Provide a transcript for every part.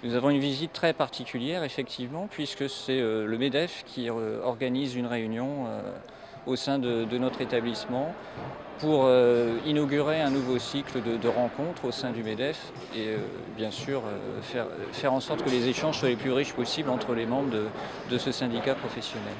Nous avons une visite très particulière, effectivement, puisque c'est le MEDEF qui organise une réunion au sein de notre établissement pour inaugurer un nouveau cycle de rencontres au sein du MEDEF et bien sûr faire en sorte que les échanges soient les plus riches possibles entre les membres de ce syndicat professionnel.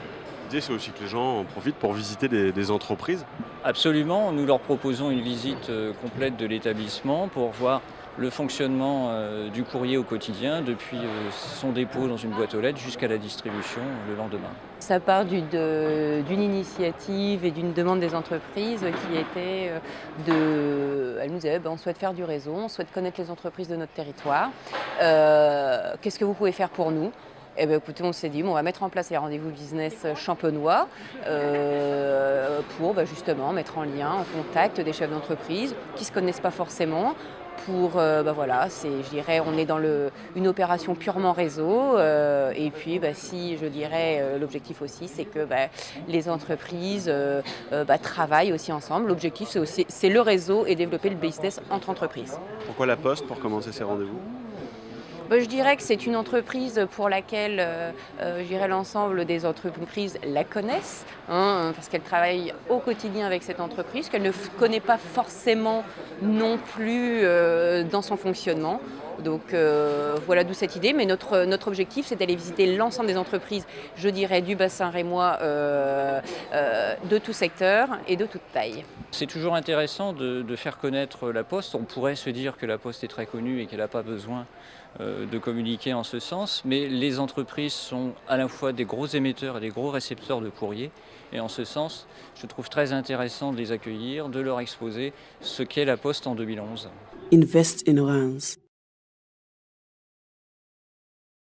L'idée, c'est aussi que les gens en profitent pour visiter des entreprises. Absolument, nous leur proposons une visite complète de l'établissement pour voir le fonctionnement du courrier au quotidien, depuis son dépôt dans une boîte aux lettres jusqu'à la distribution le lendemain. Ça part d'une initiative et d'une demande des entreprises qui était elles nous disaient, on souhaite faire du réseau, on souhaite connaître les entreprises de notre territoire. Qu'est-ce que vous pouvez faire pour nous? Eh bien, écoutez, on s'est dit, on va mettre en place les rendez-vous business champenois pour justement mettre en lien, en contact des chefs d'entreprise qui ne se connaissent pas forcément. Pour, voilà, je dirais, on est dans une opération purement réseau. Et puis, si je dirais, l'objectif aussi, c'est que les entreprises travaillent aussi ensemble. L'objectif, c'est le réseau et développer le business entre entreprises. Pourquoi la Poste pour commencer ces rendez-vous? Je dirais que c'est une entreprise pour laquelle je dirais l'ensemble des entreprises la connaissent, parce qu'elle travaille au quotidien avec cette entreprise, qu'elle ne connaît pas forcément non plus dans son fonctionnement. Donc voilà d'où cette idée, mais notre objectif c'est d'aller visiter l'ensemble des entreprises, je dirais du bassin rémois, de tout secteur et de toute taille. C'est toujours intéressant de faire connaître la Poste. On pourrait se dire que la Poste est très connue et qu'elle n'a pas besoin de communiquer en ce sens, mais les entreprises sont à la fois des gros émetteurs et des gros récepteurs de courrier. Et en ce sens, je trouve très intéressant de les accueillir, de leur exposer ce qu'est la Poste en 2011. Invest in Orange.